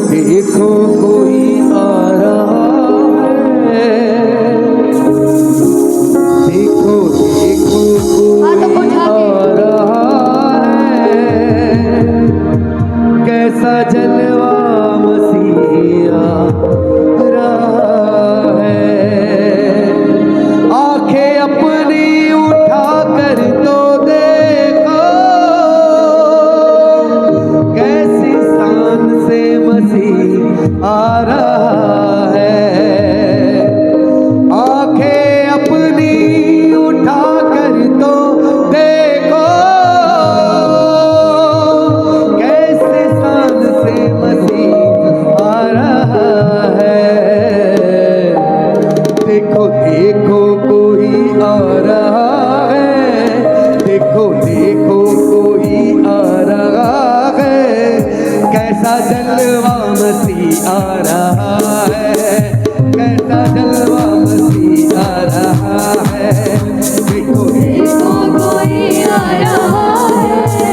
देखो कोई आ रहा है, देखो देखो कोई आ रहा है, कैसा जलवा मसीहा रहा है। आंखें अपनी उठा कर तो देखो, कैसी शान से मसीह आ रहा है। आंखें अपनी उठा कर तो देखो, कैसी शान से मसीह आ रहा है। देखो देखो कोई आ रहा है, देखो देखो कोई आ रहा है, कैसा जलवा मसीह आ रहा है, कैसा जलवा मसीह आ रहा है। देखो देखो कोई आ रहा है,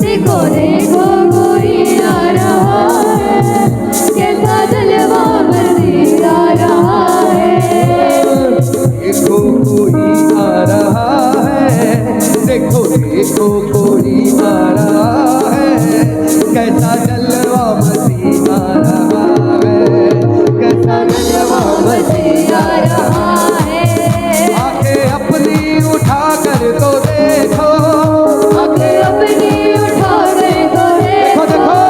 देखो देखो कोई आ रहा है, कैसा जलवा मसीह आ रहा है। देखो कोई आ रहा है, देखो देखो कोई आ रहा है, कैसा जलवा मसीह आ रहा है, कैसा जलवा मसीह आ रहा है। आंखें अपनी उठा कर तो देखो, आंखें अपनी उठा कर तो देखो देखो,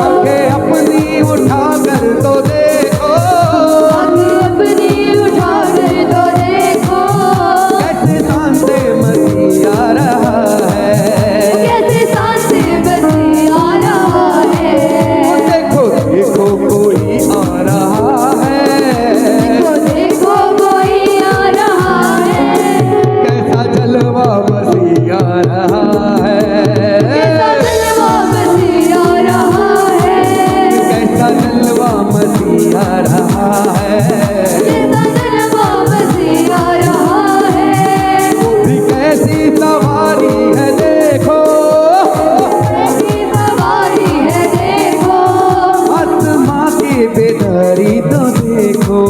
आंखें अपनी उठा कर तो देखो, आंखें अपनी उठा कर तो देखो, कैसे शान से मसीह आ रहा है, कैसे शान से मसीह आ रहा है। देखो देखो कोई आ रहा है, देखो देखो कोई आ रहा है, कैसा जलवा मसीह आ रहा है, कैसा जलवा मसीह आ रहा है, कैसा जलवा मसीह आ रहा है। कैसा जलवा मसीह आ रहा है। वो भी कैसी सवारी है देखो, कैसी सवारी है देखो, आसमां की बेदारी तो देखो,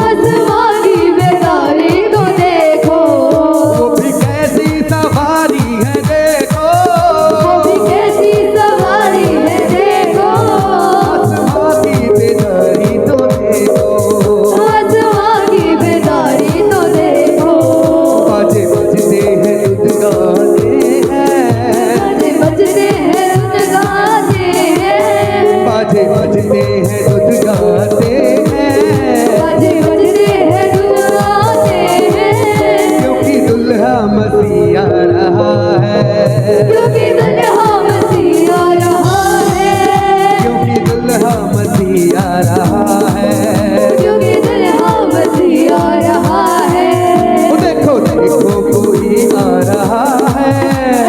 आसमां की बेदारी तो देखो, वो भी कैसी सवारी है देखो, वो भी कैसी सवारी है देखो, आसमां की बेदारी तो देखो, आसमां की बेदारी तो देखो। बाजे बजते हैं दुध गाते हैं, बाजे बजते हैं दुध गाते हैं, बाजे बजते हैं दुध गाते हैं, बाजे बजते हैं दुध गाते हैं, क्योंकि दुल्हा मसीह आ रहा है, क्योंकि दुल्हा मसीह आ रहा है, क्योंकि दुल्हा मसीह आ रहा है। क्योंकि दुल्हा मसीह आ रहा है। वो देखो देखो कोई आ रहा है,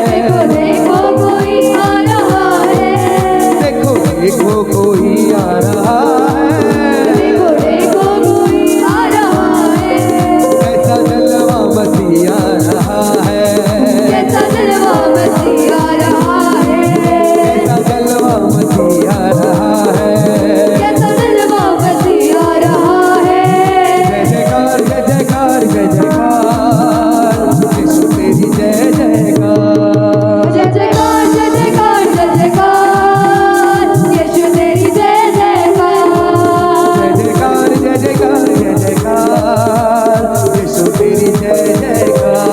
देखो देखो कोई आ रहा है, देखो देखो कोई आ रहा है, देखो देखो कोई आ रहा है, कैसा जलवा मसीह आ रहा है, कैसा जलवा मसीह आ रहा है, कैसा जलवा मसीह आ रहा है। कैसा जलवा मसीह आ रहा है। जय जयकार जय जयकार जय जयकार, यीशु तेरी जय जयकार, जय जयकार जय जयकार जय जयकार, यीशु तेरी जय जयकार, जय जयकार जय जयकार जय जयकार, यीशु तेरी जय जयकार।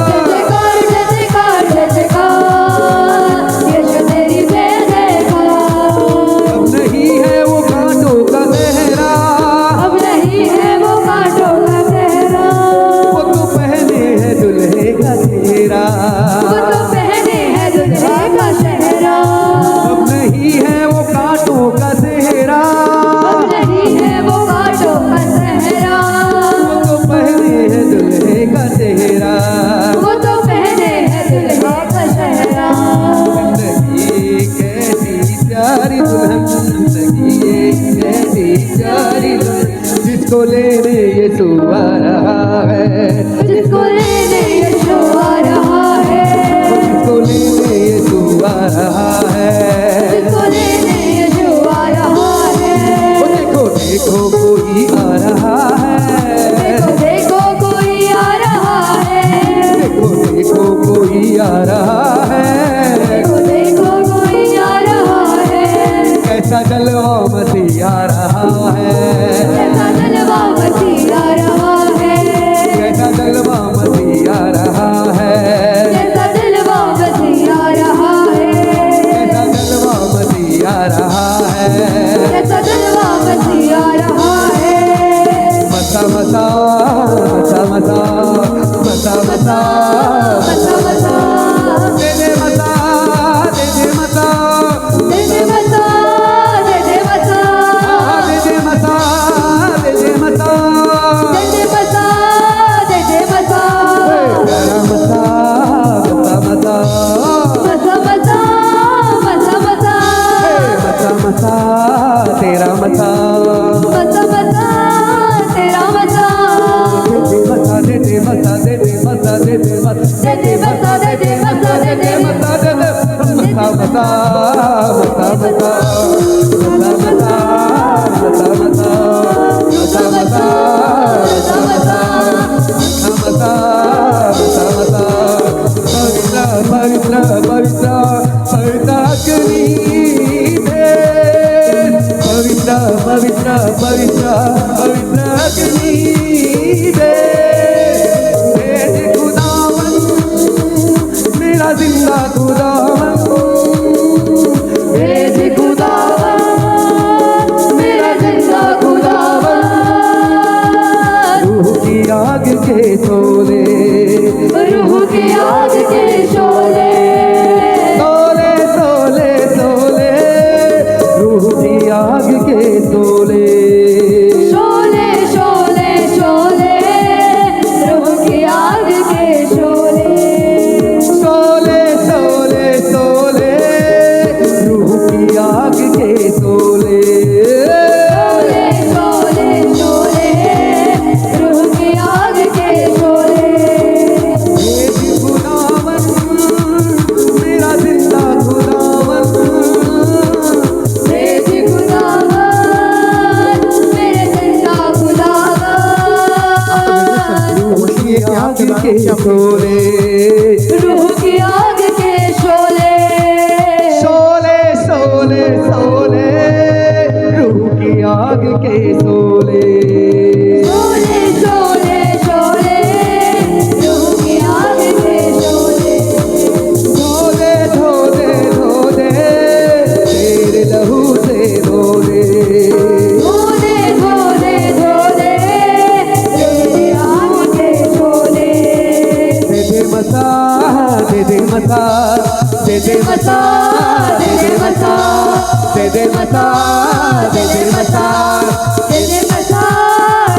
जय जयकार जय जयकार जय जयकार, यीशु तेरी जय जयकार। अब नहीं है वो कांटों का सेहरा, अब नहीं है वो कांटों का सेहरा, वो तो पहने है दुल्हे का सेहरा, वो तो पहने है दुल्हे का सेहरा। अब नहीं है वो कांटों का सेहरा, अब नहीं है वो कांटों का सेहरा, वो तो पहने है दुल्हे का सेहरा। वो तो पहने है दुल्हे का सेहरा। जिंदगी कैसी प्यारी दुल्हन, जिंदगी कैसी प्यारी दुल्हन, जिसको लेने यीशु आ रहा है, जिसको लेने यीशु आ रहा है, जिसको लेने यीशु आ रहा है, जिसको लेने यीशु आ रहा मसा मसा मसा मसा मसा मसा मसा दे दे मसा दे दे मसा दे दे मसा दे दे मसा दे दे मसा दे दे मसा दे दे मसा दे दे मसा प्यारा मसा मसा मसा मसा मसा मसा मसा मसा मसा तेरा मसा मसा मसा तेरा मसा दे दे मसा दे दे मसा दे दे मसा दे दे मसा दे दे मसा दे दे मसा दे दे मसा दे दे मसा मसा मसा मसा मसा मसा मसा मसा मसा मसा पवित्र पवित्र पवित्र अग्नि दे पवित्र पवित्र पवित्र पवित्र अग्नि दे खुदावन मेरा जिंदा खुदावन भेज खुदावन मेरा जिंदा खुदावन रूह की आग के शोले रूह की आग के शोले सोले सोले सोले रूह की आग के सोले शोले शोले शोले रूह की आग के शोले सोले सोले सोले रूह की आग के सोले शोले शोले शोले रूह की आग के शोले भेज खुदावन मेरा जिंदा खुदावन भेज खुदावन मेरे जिंदा खुदावन रूह की आग के सोले रूह की आग के शोले सोले सोले सोले रूह की आग के सोले शोले शोले शोले रूह की आग के शोले धोले धोले धोले तेरे लहू से धोले धोले धोले धोले तेरी आग के शोले दे दे मसा दे दे मसा दे दे मसा दे दे मसा दे दे मसा दे दे मसा दे दे मसा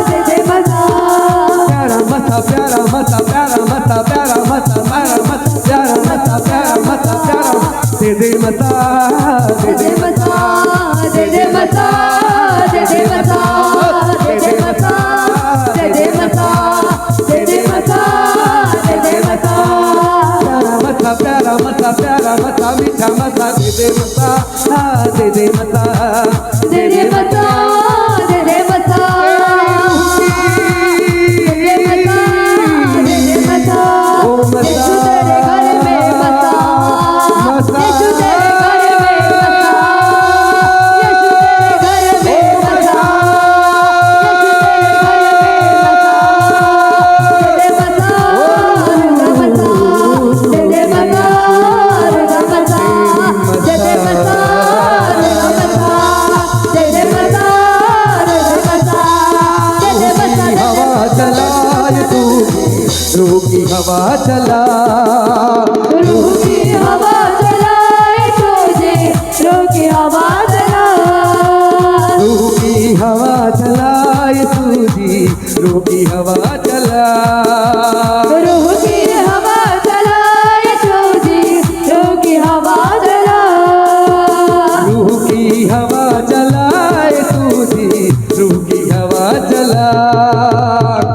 दे दे मसा प्यारा मसा प्यारा मसा प्यारा मसा प्यारा मसा प्यारा मसा प्यारा मसा प्यारा मसा प्यारा दे दे मसा दे दे दे दे मसा दे दे मसा दे दे मसा दे दे मसा दे दे मसा दे दे मसा दे दे मसा प्यारा मसा प्यारा मसा मीठा मसा दे दे मसा दे दे मसा दे दे मसा दे दे मसा दे दे मसा ओ मसा यीशु तेरे घर में मसा यीशु तेरे घर में मसा यीशु तेरे घर में मसा यीशु तेरे घर में मसा दे दे मसा रुगा मसा दे दे मसा रुगा मसा दे दे मसा रुगा मसा दे दे मसा हवा चला तू रूह की हवा चला रूह की हवा चलाए तुझे रूह की हवा चला रूह की हवा चलाए तुझी रूह की हवा चला रूह की हवा चलाए तुझे रूह की हवा चला रूह की हवा चलाए तुझी रूह की हवा चला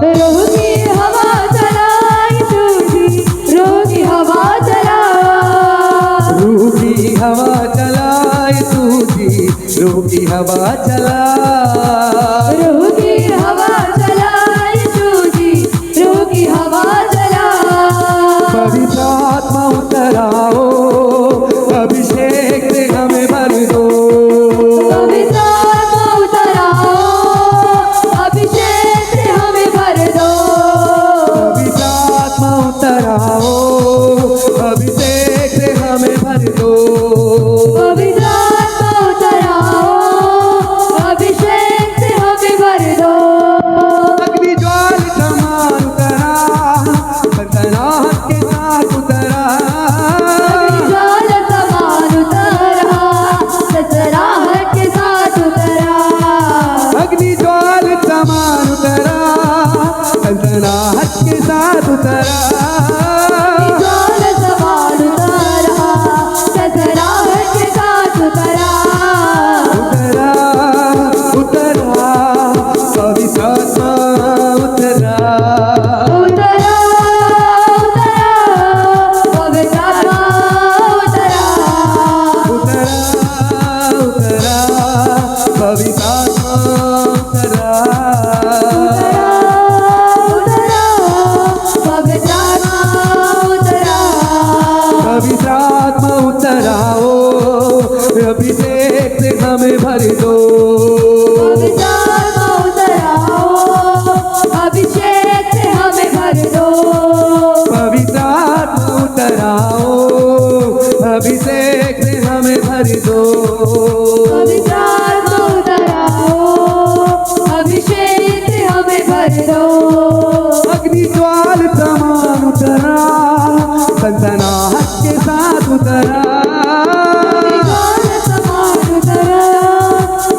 रूह की हवा चलाए तुझे रूह की हवा चला रूह की हवा चलाए तुझी रूह की हवा चला रूह की हवा चलाए तुझे रूह की हवा चला पवित्र आत्मा उतर आओ अभिषेक से हमें भर दो पवित्र आत्मा उतर आओ अभिषेक से हमें भर दो पवित्र आत्मा उतर आओ अभिषेक से हमें भर दो पवित्र आत्मा उतर आओ अभिषेक से सनसनाहट के साथ उतरा ज्वाल सवार उतरा ससराहट के साथ उतरा उतरा उतरा पवित्र आत्मा उतरा उतरा उतरा पवित्र आत्मा उतरा उतरा उतरा पवित्र आत्मा उतरा उतरा पवित्र आत्मा उतरा पवित्र आत्मा उतराओ अभिषेक से हमें भर दो पवित्र आत्मा उतराओ अभिषेक से हमें भर दो पवित्र आत्मा उतराओ अभिषेक से हमें भर दो पवित्र आत्मा उतराओ अभिषेक से हमें भर दो अग्नि ज्वाल समान उतरा सनसनाहट के साथ उतरा ज्वाल समान उतरा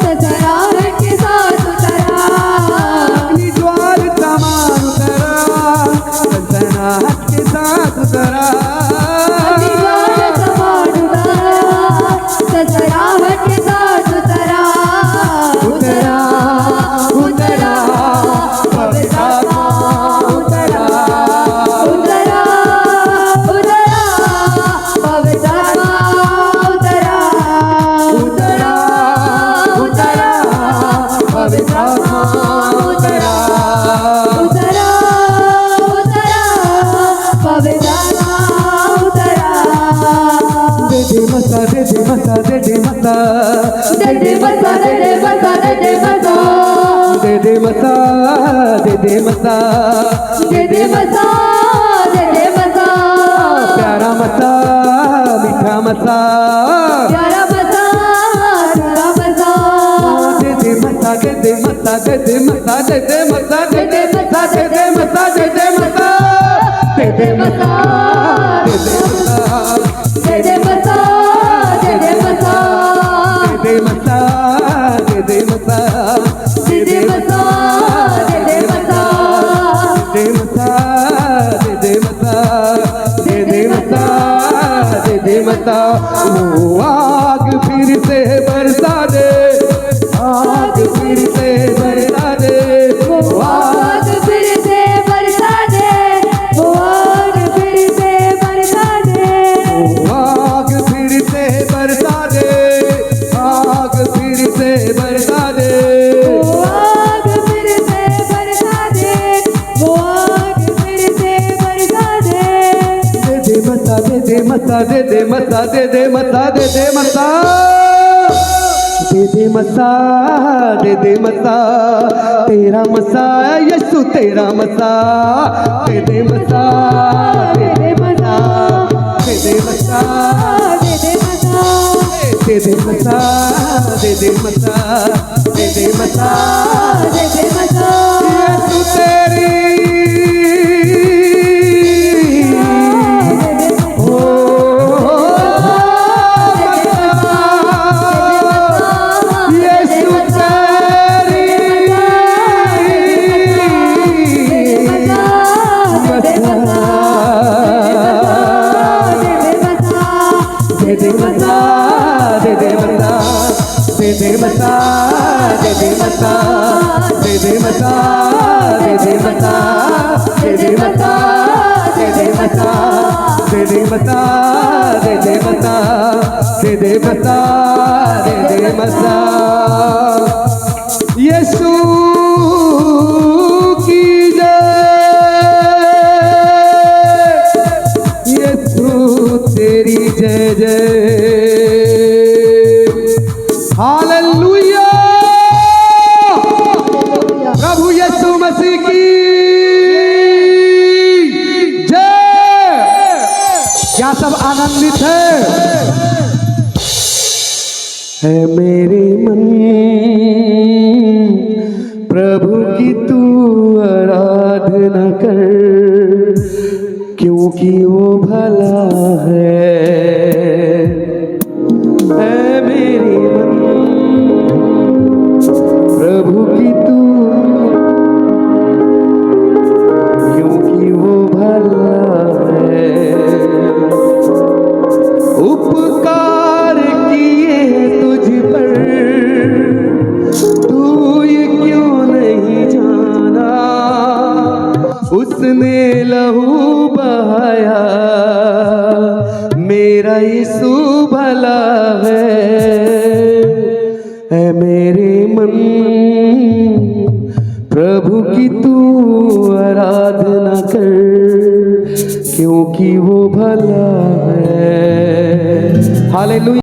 ससराहट के साथ उतरा अग्नि ज्वाल समान उतरा सनसनाहट के साथ उतरा ज्वाल समान उतरा ससराहट के साथ उतरा उतरा उतरा पवित्र आत्मा उतरा उतरा उतरा पवित्र आत्मा उतरा उतरा उतरा पवित्र आत्मा उतरा उतरा उतरा पवित्र आत्मा उतरा दे दे मसा दे दे मसा दे दे मसा दे दे मसा दे दे मसा दे दे मसा दे दे मसा दे दे मसा दे दे मसा दे दे मसा प्यारा मसा मीठा मसा प्यारा मसा प्यारा मसा दे दे मसा दे दे मसा दे दे मसा दे दे मसा दे दे मसा दे दे मसा दे दे मसा दे दे मसा दे दे मसा दे दे मसा दे दे मसा दे दे मसा दे दे मसा दे दे मसा दे दे मसा दे मसा दे दे मसा दे दे मसा दे दे मसा वो आग फिर से बरसा दे आग फिर से बरसा दे वो आग फिर से बरसा दे वो आग फिर से बरसा दे आग फिर से बरसा दे आग फिर से बरसा दे वो आग फिर से बरसा दे वो आग फिर से बरसा दे दे दे मसा दे दे मसा दे दे मसा दे दे मसा दे दे मसा दे दे मसा दे दे मसा तेरा मसा यीशु तेरा मसा दे दे मसा दे दे मसा दे दे मसा दे दे मसा दे दे मसा दे दे मसा दे दे मसा दे दे मसा यीशु तेरी ओ यीशु तेरी दे दे मसा दे दे मसा दे दे मसा दे दे मसा दे दे मसा दे दे मसा दे दे मसा दे दे मसा दे दे मसा दे दे मसा दे दे मसा दे दे मसा यीशु की जय यीशु तेरी जय जय हालेलुया प्रभु यीशु मसीह की जय। क्या सब आनंदित है मेरे मन प्रभु की तू आराधना कर क्योंकि वो भला है मेरे मन प्रभु की तू उसने लहू बहाया, मेरा यीशु भला है। ऐ मेरे मन प्रभु की तू आराधना कर, क्योंकि वो भला है। हालेलुया।